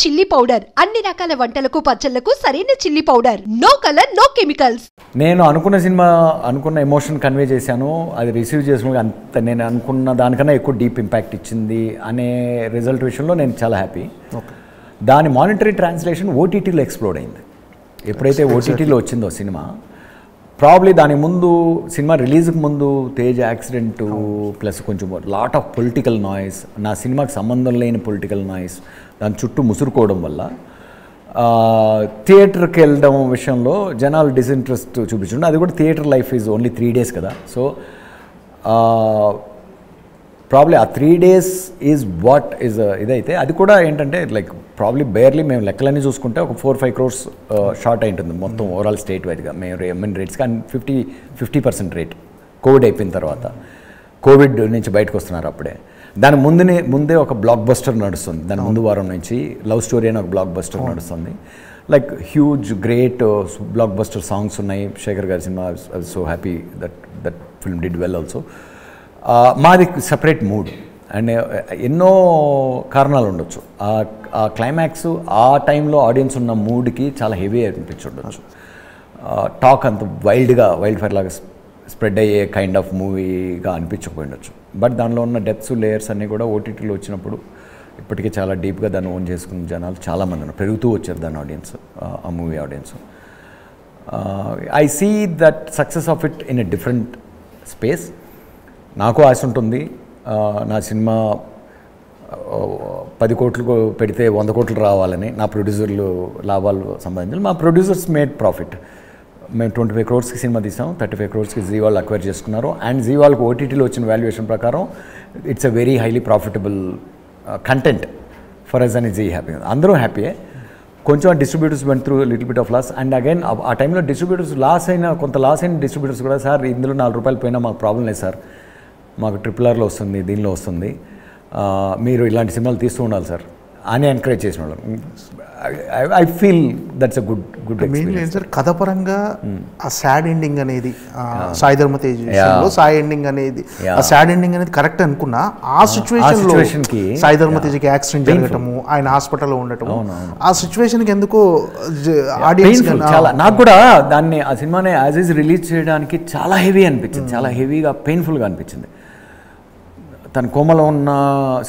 Chilli powder అన్ని రకాల వంటలకు పచ్చళ్లకు సరైన chilli powder. No colour no chemicals. నేను అనుకున్న సినిమా అనుకున్న ఎమోషన్ కన్వే చేశాను. అది రిసీవ్ చేసిన అంత నేను అనుకున్న దానికన్నా ఎక్కువ డీప్ ఇంపాక్ట్ ఇచ్చింది అనే రిజల్ట్ విషయంలో నేను చాలా హ్యాపీ. దాని మానిటరీ ట్రాన్స్లేషన్ ఓటీటీలో ఎక్స్ప్లోడ్ అయింది. ఎప్పుడైతే ఓటీటీలో వచ్చిందో సినిమా, ప్రాబ్లీ దాని ముందు సినిమా రిలీజ్కి ముందు తేజ్ యాక్సిడెంటు ప్లస్ కొంచెం లాట్ ఆఫ్ పొలిటికల్ నాయిస్, నా సినిమాకి సంబంధం లేని పొలిటికల్ నాయిస్ దాని చుట్టూ ముసురుకోవడం వల్ల థియేటర్కి వెళ్ళడం విషయంలో జనాలు డిసింట్రెస్ట్ చూపించండి. అది కూడా theatre life is only 3 days కదా. సో ప్రాబ్లీ ఆ 3 days ఈజ్ వాట్ ఈజ్ ఇదైతే అది కూడా ఏంటంటే లైక్ ప్రాబ్లీ బేర్లీ మేము లెక్కలన్నీ చూసుకుంటే ఒక 4-5 crores షార్ట్ అయి ఉంటుంది మొత్తం ఓవరాల్ స్టేట్ వైడ్గా మేము ఎంఎన్ రేట్స్. కానీ 50% రేట్ కోవిడ్ అయిపోయిన తర్వాత, కోవిడ్ నుంచి బయటకు వస్తున్నారు అప్పుడే. దాని ముందే ఒక బ్లాక్ బస్టర్ నడుస్తుంది. దాని ముందు వారం నుంచి లవ్ స్టోరీ అని ఒక బ్లాక్ బస్టర్ నడుస్తుంది. Like huge great block buster songs ఉన్నాయి. శేఖర్ గారి cinema so happy that film did well also. మాది సపరేట్ మూడ్ అండ్ ఎన్నో కారణాలు ఉండొచ్చు. ఆ క్లైమాక్స్ ఆ టైంలో ఆడియన్స్ ఉన్న మూడ్కి చాలా హెవీ అనిపించుండొచ్చు. టాక్ అంత వైల్డ్ ఫైర్ లాగా స్ప్రెడ్ అయ్యే కైండ్ ఆఫ్ మూవీగా అనిపించకపోయిండొచ్చు. బట్ దానిలో ఉన్న డెప్త్స్ లేయర్స్ అన్నీ కూడా ఓటీటీలో వచ్చినప్పుడు ఇప్పటికీ చాలా డీప్గా దాన్ని ఓన్ చేసుకున్న జనాలు చాలామంది ఉన్నారు. పెరుగుతూ వచ్చారు దాని ఆడియన్స్, ఆ movie audience. I see that success of it in a different space. నాకు ఆశ ఉంటుంది నా సినిమా 10 కోట్లు పెడితే 100 కోట్లు రావాలని. నా ప్రొడ్యూసర్లు లాభాలు సంబంధించి మా ప్రొడ్యూసర్స్ మేడ్ ప్రాఫిట్. మేము 25 crores సినిమా తీసాం, 35 crores జీ వాళ్ళు అక్వైర్ చేసుకున్నారు. అండ్ జీ వాళ్ళకు ఓటీటీలో వచ్చిన వాల్యుయేషన్ ప్రకారం it's a very highly profitable content for us అని జీ హ్యాపీ. అందరూ హ్యాపీయే. కొంచెం distributors went through little bit of loss. And again ఆ టైంలో డిస్ట్రిబ్యూటర్స్ కొంత లాస్ అయిన డిస్ట్రిబ్యూటర్స్ కూడా, సార్ ఇందులో 4 రూపాయలు పోయినా మాకు ప్రాబ్లం లేదు సార్, మాకు RRRలో వస్తుంది, దీనిలో వస్తుంది, మీరు ఇలాంటి సినిమాలు తీస్తూ ఉండాలి సార్ అని ఎంకరేజ్ చేసిన వాళ్ళు. I feel that's a good experience. Sir కథపరంగా ఆ సాడ్ ఎండింగ్ అనేది సాయి ధర్మ తేజ్ సాయి ఎండింగ్ అనేది ఆ సాడ్ ఎండింగ్ అనేది కరెక్ట్ అనుకున్నా, ఆ సిచ్యువేషన్కి సాయి ధర్మ తేజ్కి యాక్సిడెంట్ జరగటము, ఆయన హాస్పిటల్లో ఉండటము, ఆ సిచ్యువేషన్కి ఎందుకో ఆడియన్స్ చాలా, నాకు కూడా దాన్ని ఆ సినిమాని యాజ్ ఈజ్ రిలీజ్ చేయడానికి చాలా హెవీ అనిపించింది, చాలా హెవీగా పెయిన్ఫుల్గా అనిపించింది. తన కోమలో ఉన్న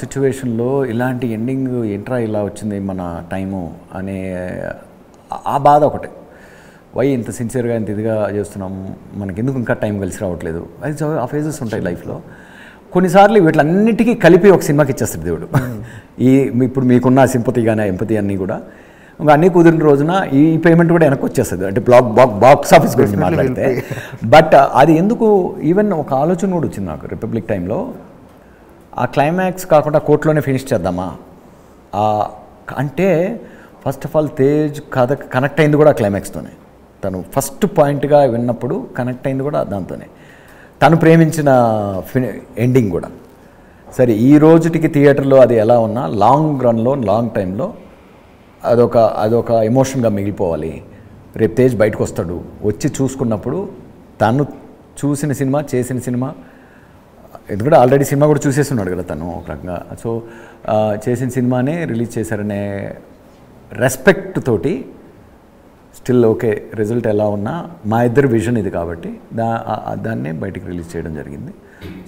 సిచ్యువేషన్లో ఇలాంటి ఎండింగ్ ఏంట్రా ఇలా వచ్చింది మన టైము అనే ఆ బాధ ఒకటే. వై ఇంత సిన్సియర్గా ఇంత ఇదిగా చేస్తున్నాం, మనకెందుకు ఇంకా టైం కలిసి రావట్లేదు. అది ఆ ఫేజెస్ ఉంటాయి లైఫ్లో. కొన్నిసార్లు వీటిలన్నిటికీ కలిపి ఒక సినిమాకి ఇచ్చేస్తాడు దేవుడు. ఇప్పుడు మీకున్న సింపతి కానీ ఎంపతి అన్నీ కూడా ఇంకా అన్నీ కుదిరిన రోజున ఈ పేమెంట్ కూడా వెనక్కి వచ్చేస్తుంది. అంటే బాక్స్ ఆఫీస్ గురించి మాట్లాడితే. బట్ అది ఎందుకు, ఈవెన్ ఒక ఆలోచన కూడా వచ్చింది నాకు రిపబ్లిక్ టైంలో, ఆ క్లైమాక్స్ కాకుండా కోర్టులోనే ఫినిష్ చేద్దామా అంటే. ఫస్ట్ ఆఫ్ ఆల్ తేజ్ కథ కనెక్ట్ అయింది కూడా క్లైమాక్స్తోనే. తను ఫస్ట్ పాయింట్గా విన్నప్పుడు కనెక్ట్ అయింది కూడా దాంతోనే. తను ప్రేమించిన ఎండింగ్ కూడా సరే. ఈ రోజుటికి థియేటర్లో అది ఎలా ఉన్నా లాంగ్ రన్లో లాంగ్ టైంలో అదొక ఎమోషన్గా మిగిలిపోవాలి. రేపు తేజ్ బయటకు వస్తాడు, వచ్చి చూసుకున్నప్పుడు తను చూసిన సినిమా, చేసిన సినిమా, ఎందుకంటే ఆల్రెడీ సినిమా కూడా చూసేస్తున్నాడు కదా తను ఒక రకంగా. సో చేసిన సినిమానే రిలీజ్ చేశారనే రెస్పెక్ట్ తోటి స్టిల్ ఓకే రిజల్ట్ ఎలా ఉన్నా మా ఇద్దరు విజన్ ఇది కాబట్టి దాన్నే బయటికి రిలీజ్ చేయడం జరిగింది.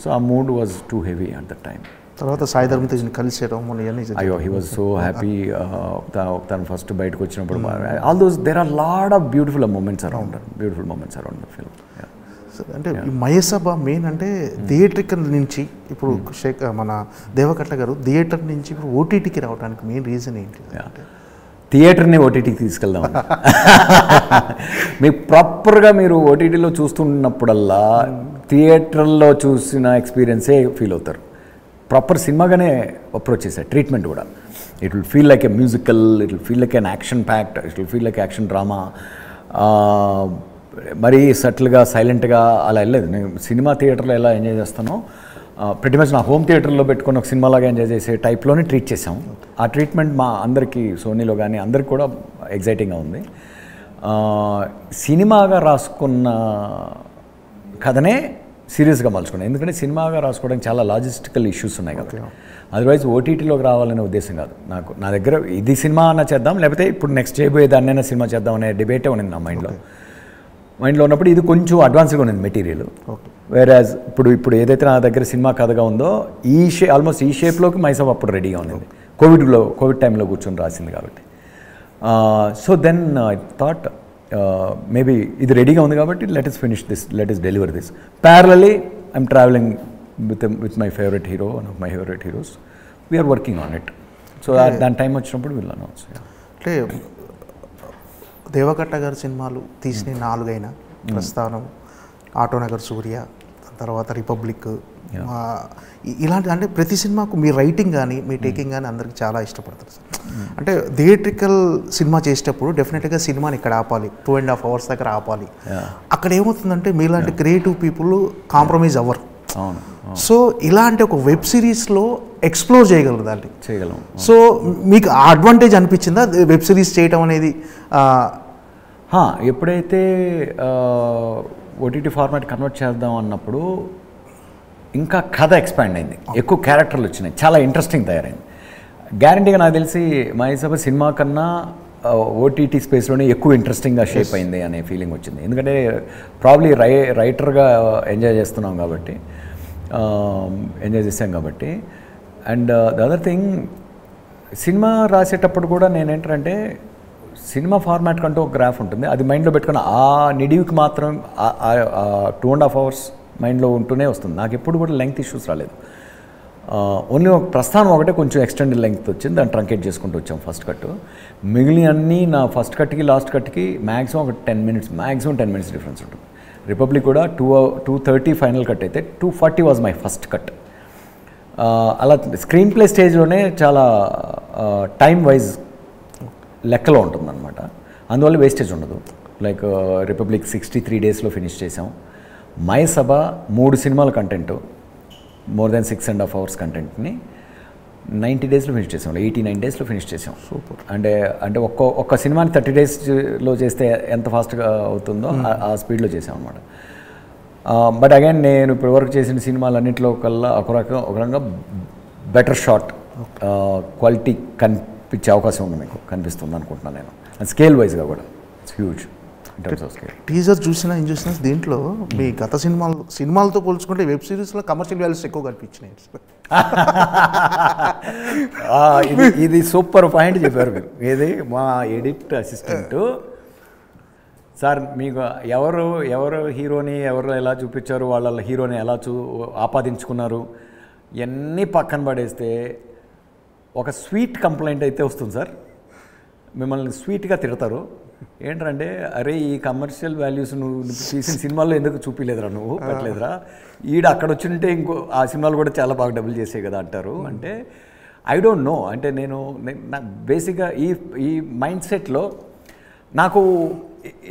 సో ఆ mood was too heavy at the time. తర్వాత సాయి ధర్మ తేజ్ని కలిసేయడం, అయ్యో హీ వాజ్ సో హ్యాపీ. తను ఫస్ట్ బయటకు వచ్చినప్పుడు all those there are lot of beautiful moments around the film. అంటే మహేసభ మెయిన్ అంటే థియేటర్ నుంచి ఇప్పుడు మన దేవకట్ల గారు థియేటర్ నుంచి ఇప్పుడు ఓటీటీకి రావడానికి మెయిన్ రీజన్ ఏంటి? థియేటర్ని ఓటీటీకి తీసుకెళ్దాం. మీకు ప్రాపర్గా మీరు ఓటీటీలో చూస్తున్నప్పుడల్లా థియేటర్లో చూసిన ఎక్స్పీరియన్సే ఫీల్ అవుతారు. ప్రాపర్ సినిమాగానే అప్రోచ్ చేశారు. ట్రీట్మెంట్ కూడా it will feel like a musical, it will feel like an action packed, it will feel like action drama. మరీ సటిల్గా సైలెంట్గా అలా వెళ్ళలేదు. నేను సినిమా థియేటర్లో ఎలా ఎంజాయ్ చేస్తానో ప్రతి మచ్ నా హోమ్ థియేటర్లో పెట్టుకుని ఒక సినిమాలాగా ఎంజాయ్ చేసే టైప్లోనే ట్రీట్ చేసాం. ఆ ట్రీట్మెంట్ మా అందరికీ, సోనీలో కానీ అందరికి కూడా ఎగ్జైటింగ్గా ఉంది. సినిమాగా రాసుకున్న కథనే సీరియస్గా మలుచుకున్నాను. ఎందుకంటే సినిమాగా రాసుకోవడానికి చాలా లాజిస్టికల్ ఇష్యూస్ ఉన్నాయి కాబట్టి. అదర్వైజ్ ఓటీటీలోకి రావాలనే ఉద్దేశం కాదు నాకు. నా దగ్గర ఇది సినిమా అన్న చేద్దాం, లేకపోతే ఇప్పుడు నెక్స్ట్ చేయబోయే దాన్నైనా సినిమా చేద్దాం అనే డిబేటే ఉన్నది నా మైండ్లో ఉన్నప్పుడు. ఇది కొంచెం అడ్వాన్స్గా ఉన్నది మెటీరియల్. వేరాజ్ ఇప్పుడు ఏదైతే నా దగ్గర సినిమా కథగా ఉందో ఆల్మోస్ట్ ఈ షేప్లోకి మైసభ అప్పుడు రెడీగా ఉన్నది. కోవిడ్ టైంలో కూర్చొని రాసింది కాబట్టి. So then I thought maybe ఇది రెడీగా ఉంది కాబట్టి let us finish this, let us deliver this. Parallelly I'm travelling with my favourite hero, one of my favourite heroes. We're working on it. So దాని time వచ్చినప్పుడు will announce. అంటే దేవకట్ట గారి సినిమాలు తీసిన 4 అయినా ప్రస్థానం, ఆటోనగర్ సూర్య, తర్వాత రిపబ్లిక్, ఇలాంటి అంటే ప్రతి సినిమాకు మీ రైటింగ్ కానీ మీ టేకింగ్ కానీ అందరికి చాలా ఇష్టపడతారు సార్. అంటే థియేట్రికల్ సినిమా చేసేటప్పుడు డెఫినెట్గా సినిమాని ఇక్కడ ఆపాలి, 2.5 hours దగ్గర ఆపాలి. అక్కడ ఏమవుతుందంటే మీలాంటి క్రియేటివ్ పీపుల్ కాంప్రమైజ్ అవ్వరు. సో ఇలాంటి ఒక వెబ్ సిరీస్లో ఎక్స్ప్లోర్ చేయగలరు దాన్ని. సో మీకు ఆ అడ్వాంటేజ్ అనిపించిందా వెబ్ సిరీస్ చేయటం అనేది? ఎప్పుడైతే ఓటీటీ ఫార్మాట్ కన్వర్ట్ చేద్దాం అన్నప్పుడు ఇంకా కథ ఎక్స్పాండ్ అయింది, ఎక్కువ క్యారెక్టర్లు వచ్చినాయి, చాలా ఇంట్రెస్టింగ్ తయారైంది. గ్యారంటీగా నాకు తెలిసి మైసభ సినిమా కన్నా ఓటీటీ స్పేస్లోనే ఎక్కువ ఇంట్రెస్టింగ్గా షేప్ అయింది అనే ఫీలింగ్ వచ్చింది. ఎందుకంటే ప్రాబ్లీ రైటర్గా ఎంజాయ్ చేస్తున్నాం కాబట్టి, ఎంజాయ్ చేసాం కాబట్టి. And the other thing, cinema రాసేటప్పుడు కూడా నేనేంటంటే సినిమా ఫార్మాట్ కంటూ ఒక గ్రాఫ్ ఉంటుంది, అది మైండ్లో పెట్టుకుని ఆ నిడివికి మాత్రం 2.5 hours మైండ్లో ఉంటూనే వస్తుంది. నాకు ఎప్పుడు కూడా లెంగ్త్ ఇష్యూస్ రాలేదు. ఓన్లీ ఒక ప్రస్థానం ఒకటే కొంచెం ఎక్స్టెండెడ్ లెంగ్త్ వచ్చింది, దాన్ని ట్రంకేట్ చేసుకుంటూ వచ్చాం ఫస్ట్ కట్. మిగిలిన అన్నీ నా ఫస్ట్ కట్కి లాస్ట్ కట్కి మ్యాక్సిమం ఒక 10 minutes డిఫరెన్స్ ఉంటుంది. రిపబ్లిక్ కూడా 2:30 ఫైనల్ కట్ అయితే 2:40 వాజ్ మై ఫస్ట్ కట్. అలా స్క్రీన్ ప్లే స్టేజ్లోనే చాలా టైం వైజ్ లెక్కలో ఉంటుందన్నమాట. అందువల్ల వేస్టేజ్ ఉండదు. లైక్ రిపబ్లిక్ 63 daysలో ఫినిష్ చేసాం. మైసభ 3 సినిమాల కంటెంట్, మోర్ దెన్ 6.5 hours కంటెంట్ని 90 daysలో ఫినిష్ చేసాం, 89 daysలో ఫినిష్ చేసాం. సూపర్. అంటే ఒక్క సినిమాని 30 daysలో చేస్తే ఎంత ఫాస్ట్గా అవుతుందో ఆ స్పీడ్లో చేసాం అనమాట. బట్ అగైన్ నేను ఇప్పటివరకు చేసిన సినిమాలన్నింటిలో కల్లా ఒక రకంగా బెటర్ షాట్, క్వాలిటీ కనిపించే అవకాశం ఉంది, మీకు కనిపిస్తుంది అనుకుంటున్నాను నేను. అండ్ స్కేల్ వైజ్గా కూడా it's huge in terms of scale. Teaser చూసినా దీంట్లో మీ గత సినిమాలతో పోల్చుకుంటే వెబ్ సిరీస్లో కమర్షియల్ వాల్యూస్ ఎక్కువ కనిపించినాయి. ఇది సూపర్ పాయింట్ చెప్పారు మీరు. ఏది మా ఎడిట్ అసిస్టెంట్ సార్, మీకు ఎవరు హీరోని ఎవరు ఎలా చూపించారు, వాళ్ళ హీరోని ఎలా ఆపాదించుకున్నారు, ఇవన్నీ పక్కన పడేస్తే ఒక స్వీట్ కంప్లైంట్ అయితే వస్తుంది సార్. మిమ్మల్ని స్వీట్గా తిడతారు. ఏంటంటే, అరే ఈ కమర్షియల్ వాల్యూస్ నువ్వు తీసిన సినిమాల్లో ఎందుకు చూపించలేదురా, నువ్వు పెట్టలేదురా, అక్కడ వచ్చింటే ఇంకో ఆ సినిమాలు కూడా చాలా బాగా డబ్బులు చేసే కదా అంటారు. అంటే ఐ డోంట్ నో. అంటే నేను బేసిక్గా ఈ మైండ్ సెట్లో నాకు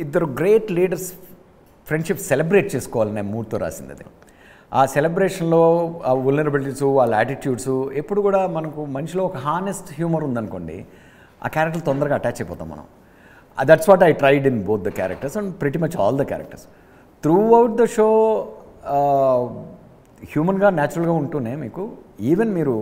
ఇద్దరు గ్రేట్ లీడర్స్ ఫ్రెండ్షిప్ సెలబ్రేట్ చేసుకోవాలని నేను మూడ్తో రాసింది అది. ఆ సెలబ్రేషన్లో ఆ వల్నరబిలిటీస్, వాళ్ళ యాటిట్యూడ్స్, ఎప్పుడు కూడా మనకు మనిషిలో ఒక హానెస్ట్ హ్యూమర్ ఉందనుకోండి, ఆ క్యారెక్టర్ తొందరగా అటాచ్ అయిపోతాం మనం. That's what I tried in both the characters and pretty much all the characters. Throughout the show హ్యూమన్గా న్యాచురల్గా ఉంటూనే మీకు ఈవెన్ మీరు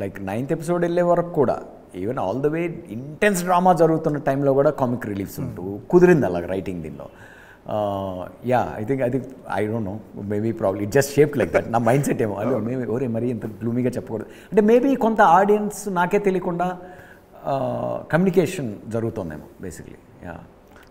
లైక్ 9th episode వెళ్ళే వరకు కూడా, even all the way intense drama జరుగుతున్న టైంలో కూడా కామిక్ రిలీఫ్స్ ఉంటూ కుదిరింది అలాగ రైటింగ్ దీనిలో. I think I don't know, maybe probably it just shaped like that. నా మైండ్ సెట్ ఏమో అదే మేబీ ఓరే మరీ ఇంత గ్లూమీగా చెప్పకూడదు అంటే, మేబీ కొంత ఆడియన్స్ నాకే తెలియకుండా కమ్యూనికేషన్ జరుగుతుందేమో బేసిక్లీ.